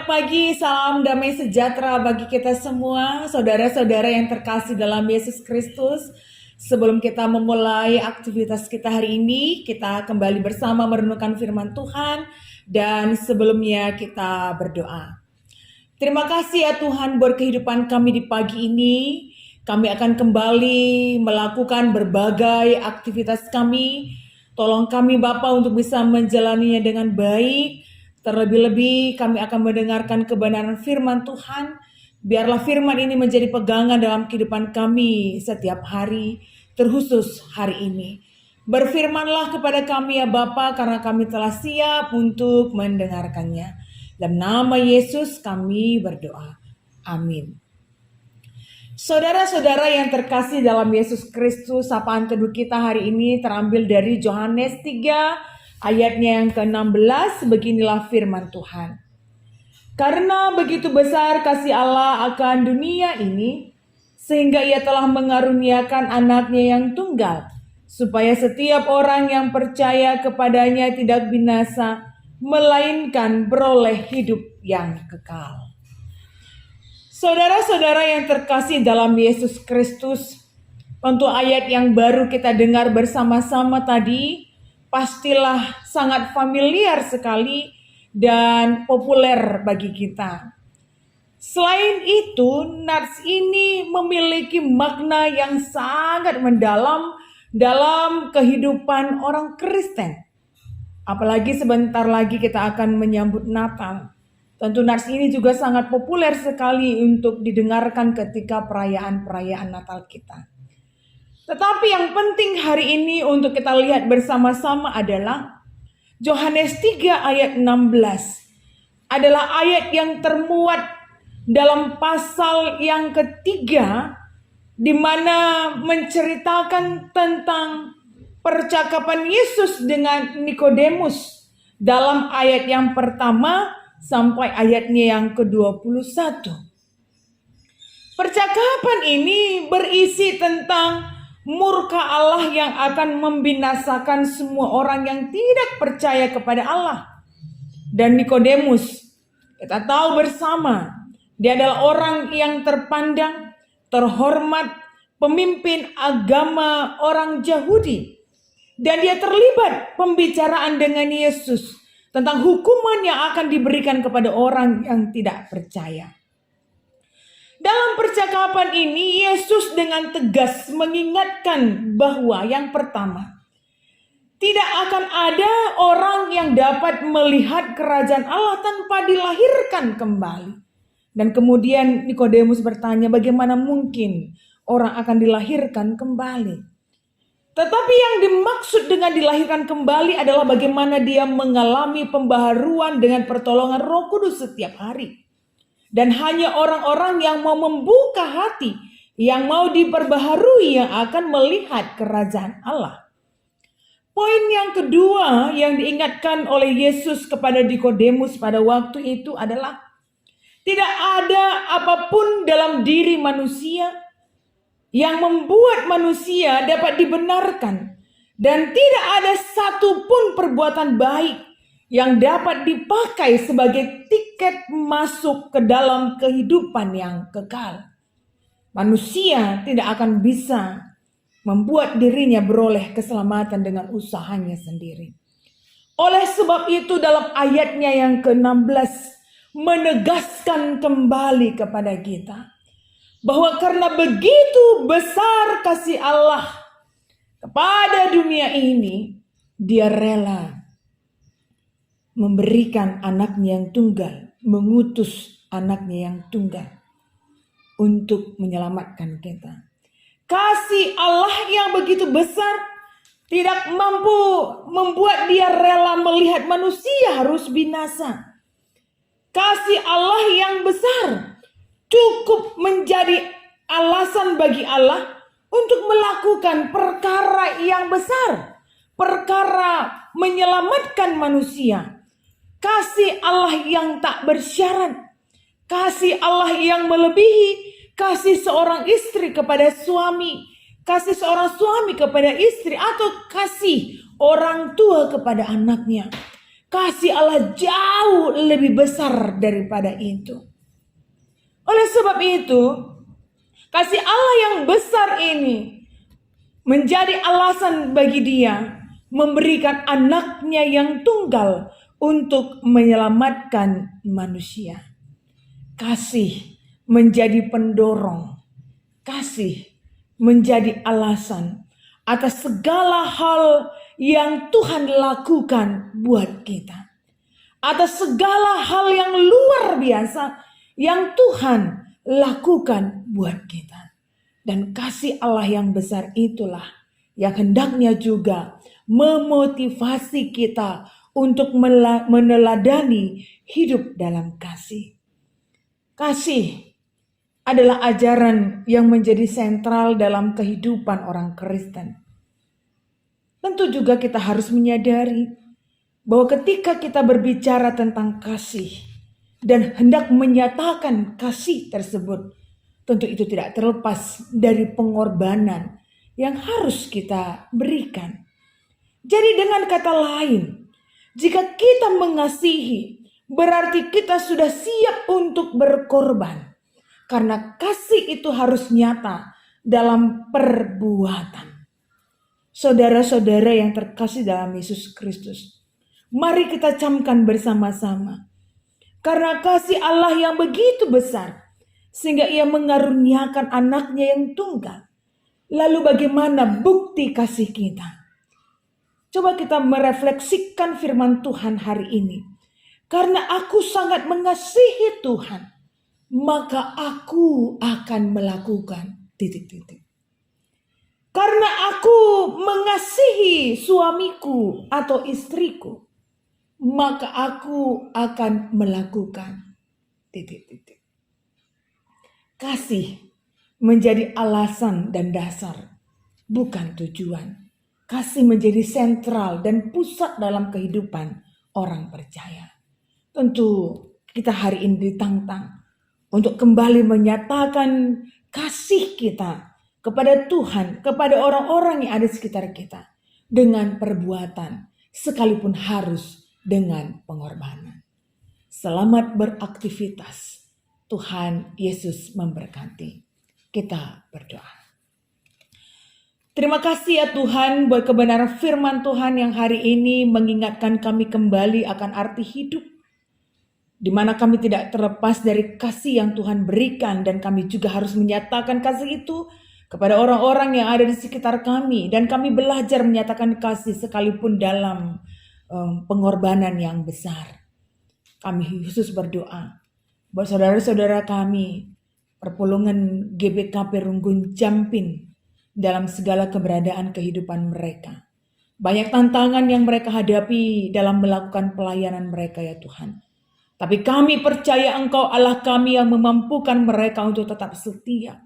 Selamat pagi, salam damai sejahtera bagi kita semua, saudara-saudara yang terkasih dalam Yesus Kristus. Sebelum kita memulai aktivitas kita hari ini, kita kembali bersama merenungkan firman Tuhan, dan sebelumnya kita berdoa. Terima kasih ya Tuhan buat kehidupan kami di pagi ini. Kami akan kembali melakukan berbagai aktivitas kami. Tolong kami Bapa untuk bisa menjalaninya dengan baik. Terlebih-lebih kami akan mendengarkan kebenaran firman Tuhan. Biarlah firman ini menjadi pegangan dalam kehidupan kami setiap hari, terkhusus hari ini. Berfirmanlah kepada kami ya Bapa, karena kami telah siap untuk mendengarkannya. Dalam nama Yesus kami berdoa. Amin. Saudara-saudara yang terkasih dalam Yesus Kristus, sapaan teduh kita hari ini terambil dari Yohanes 3 ayatnya yang ke-16. Beginilah firman Tuhan. Karena begitu besar kasih Allah akan dunia ini, sehingga ia telah mengaruniakan anaknya yang tunggal, supaya setiap orang yang percaya kepadanya tidak binasa, melainkan beroleh hidup yang kekal. Saudara-saudara yang terkasih dalam Yesus Kristus, untuk ayat yang baru kita dengar bersama-sama tadi, pastilah sangat familiar sekali dan populer bagi kita. Selain itu, nats ini memiliki makna yang sangat mendalam dalam kehidupan orang Kristen. Apalagi sebentar lagi kita akan menyambut Natal. Tentu nats ini juga sangat populer sekali untuk didengarkan ketika perayaan-perayaan Natal kita. Tetapi yang penting hari ini untuk kita lihat bersama-sama adalah Yohanes 3 ayat 16. Adalah ayat yang termuat dalam pasal yang ketiga, di mana menceritakan tentang percakapan Yesus dengan Nikodemus dalam ayat yang pertama sampai ayatnya yang ke-21. Percakapan ini berisi tentang murka Allah yang akan membinasakan semua orang yang tidak percaya kepada Allah. Dan Nikodemus, kita tahu bersama, dia adalah orang yang terpandang, terhormat, pemimpin agama orang Yahudi. Dan dia terlibat pembicaraan dengan Yesus tentang hukuman yang akan diberikan kepada orang yang tidak percaya. Dalam percakapan ini, Yesus dengan tegas mengingatkan bahwa yang pertama, tidak akan ada orang yang dapat melihat kerajaan Allah tanpa dilahirkan kembali. Dan kemudian Nikodemus bertanya, bagaimana mungkin orang akan dilahirkan kembali? Tetapi yang dimaksud dengan dilahirkan kembali adalah bagaimana dia mengalami pembaharuan dengan pertolongan Roh Kudus setiap hari. Dan hanya orang-orang yang mau membuka hati, yang mau diperbaharui, yang akan melihat kerajaan Allah. Poin yang kedua yang diingatkan oleh Yesus kepada Nikodemus pada waktu itu adalah tidak ada apapun dalam diri manusia yang membuat manusia dapat dibenarkan, dan tidak ada satupun perbuatan baik yang dapat dipakai sebagai tiket masuk ke dalam kehidupan yang kekal. Manusia tidak akan bisa membuat dirinya beroleh keselamatan dengan usahanya sendiri. Oleh sebab itu dalam ayatnya yang ke-16 menegaskan kembali kepada kita bahwa karena begitu besar kasih Allah kepada dunia ini, dia rela memberikan anaknya yang tunggal, mengutus anaknya yang tunggal untuk menyelamatkan kita. Kasih Allah yang begitu besar tidak mampu membuat dia rela melihat manusia harus binasa. Kasih Allah yang besar cukup menjadi alasan bagi Allah untuk melakukan perkara yang besar, perkara menyelamatkan manusia. Kasih Allah yang tak bersyarat, kasih Allah yang melebihi kasih seorang istri kepada suami, kasih seorang suami kepada istri, atau kasih orang tua kepada anaknya. Kasih Allah jauh lebih besar daripada itu. Oleh sebab itu, kasih Allah yang besar ini menjadi alasan bagi Dia memberikan anaknya yang tunggal untuk menyelamatkan manusia. Kasih menjadi pendorong, kasih menjadi alasan atas segala hal yang Tuhan lakukan buat kita. Atas segala hal yang luar biasa yang Tuhan lakukan buat kita. Dan kasih Allah yang besar itulah yang hendaknya juga memotivasi kita untuk meneladani hidup dalam kasih. Kasih adalah ajaran yang menjadi sentral dalam kehidupan orang Kristen. Tentu juga kita harus menyadari bahwa ketika kita berbicara tentang kasih dan hendak menyatakan kasih tersebut, tentu itu tidak terlepas dari pengorbanan yang harus kita berikan. Jadi dengan kata lain, jika kita mengasihi, berarti kita sudah siap untuk berkorban. Karena kasih itu harus nyata dalam perbuatan. Saudara-saudara yang terkasih dalam Yesus Kristus, mari kita camkan bersama-sama. Karena kasih Allah yang begitu besar, sehingga Ia mengaruniakan anaknya yang tunggal. Lalu bagaimana bukti kasih kita? Coba kita merefleksikan firman Tuhan hari ini. Karena aku sangat mengasihi Tuhan, maka aku akan melakukan ... Karena aku mengasihi suamiku atau istriku, maka aku akan melakukan ... Kasih menjadi alasan dan dasar, bukan tujuan. Kasih menjadi sentral dan pusat dalam kehidupan orang percaya. Tentu kita hari ini ditantang untuk kembali menyatakan kasih kita kepada Tuhan, kepada orang-orang yang ada di sekitar kita dengan perbuatan, sekalipun harus dengan pengorbanan. Selamat beraktivitas. Tuhan Yesus memberkati. Kita berdoa. Terima kasih ya Tuhan buat kebenaran firman Tuhan yang hari ini mengingatkan kami kembali akan arti hidup. Di mana kami tidak terlepas dari kasih yang Tuhan berikan dan kami juga harus menyatakan kasih itu kepada orang-orang yang ada di sekitar kami. Dan kami belajar menyatakan kasih sekalipun dalam pengorbanan yang besar. Kami khusus berdoa buat saudara-saudara kami, perpulungan GBKP Runggun Jampin, dalam segala keberadaan kehidupan mereka. Banyak tantangan yang mereka hadapi dalam melakukan pelayanan mereka ya Tuhan. Tapi kami percaya Engkau Allah kami yang memampukan mereka untuk tetap setia.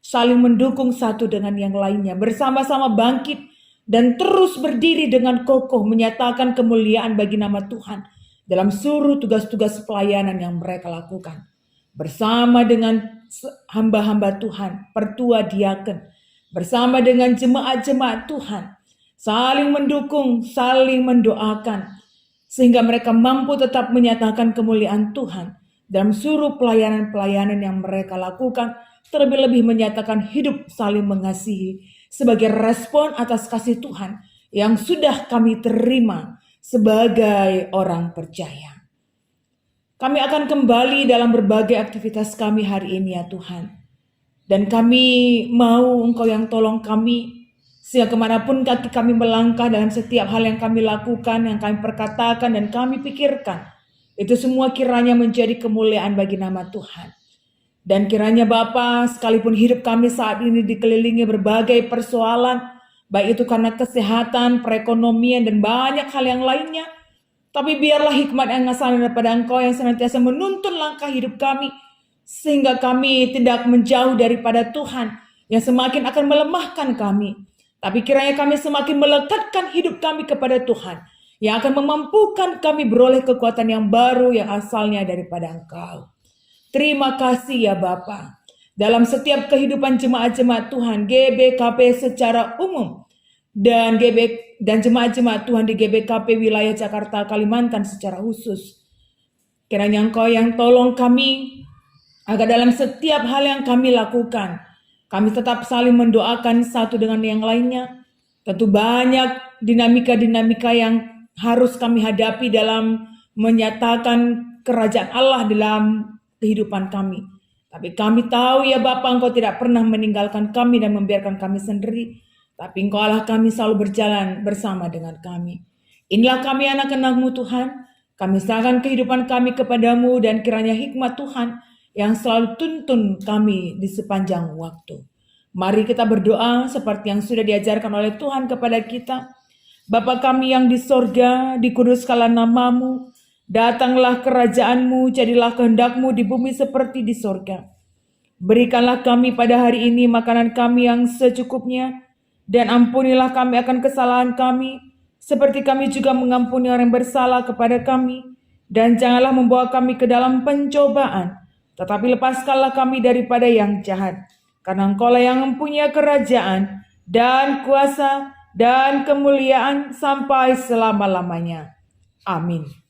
Saling mendukung satu dengan yang lainnya. Bersama-sama bangkit dan terus berdiri dengan kokoh menyatakan kemuliaan bagi nama Tuhan. Dalam seluruh tugas-tugas pelayanan yang mereka lakukan. Bersama dengan hamba-hamba Tuhan, pertua diaken. Bersama dengan jemaat-jemaat Tuhan, saling mendukung, saling mendoakan, sehingga mereka mampu tetap menyatakan kemuliaan Tuhan dalam seluruh pelayanan-pelayanan yang mereka lakukan, terlebih-lebih menyatakan hidup saling mengasihi sebagai respon atas kasih Tuhan yang sudah kami terima sebagai orang percaya. Kami akan kembali dalam berbagai aktivitas kami hari ini ya Tuhan. Dan kami mau Engkau yang tolong kami, sehingga kemanapun kaki kami melangkah dalam setiap hal yang kami lakukan, yang kami perkatakan dan kami pikirkan, itu semua kiranya menjadi kemuliaan bagi nama Tuhan. Dan kiranya Bapa, sekalipun hidup kami saat ini dikelilingi berbagai persoalan, baik itu karena kesehatan, perekonomian, dan banyak hal yang lainnya, tapi biarlah hikmat yang asal daripada Engkau yang senantiasa menuntun langkah hidup kami, sehingga kami tidak menjauh daripada Tuhan yang semakin akan melemahkan kami. Tapi kiranya kami semakin melekatkan hidup kami kepada Tuhan yang akan memampukan kami beroleh kekuatan yang baru yang asalnya daripada Engkau. Terima kasih ya Bapa. Dalam setiap kehidupan jemaat-jemaat Tuhan, GBKP secara umum, dan jemaat-jemaat Tuhan di GBKP wilayah Jakarta, Kalimantan secara khusus. Kiranya Engkau yang tolong kami agar dalam setiap hal yang kami lakukan, kami tetap saling mendoakan satu dengan yang lainnya. Tentu banyak dinamika-dinamika yang harus kami hadapi dalam menyatakan kerajaan Allah dalam kehidupan kami. Tapi kami tahu ya Bapa, Engkau tidak pernah meninggalkan kami dan membiarkan kami sendiri. Tapi Engkau Allah kami selalu berjalan bersama dengan kami. Inilah kami anak-anak-Mu Tuhan. Kami serahkan kehidupan kami kepadamu dan kiranya hikmat Tuhan yang selalu tuntun kami di sepanjang waktu. Mari kita berdoa seperti yang sudah diajarkan oleh Tuhan kepada kita. Bapa kami yang di sorga, dikuduskanlah namamu. Datanglah kerajaan-Mu, jadilah kehendak-Mu di bumi seperti di sorga. Berikanlah kami pada hari ini makanan kami yang secukupnya, dan ampunilah kami akan kesalahan kami, seperti kami juga mengampuni orang yang bersalah kepada kami. Dan janganlah membawa kami ke dalam pencobaan, tetapi lepaskanlah kami daripada yang jahat. Karena Engkau-lah yang mempunyai kerajaan, dan kuasa, dan kemuliaan sampai selama-lamanya. Amin.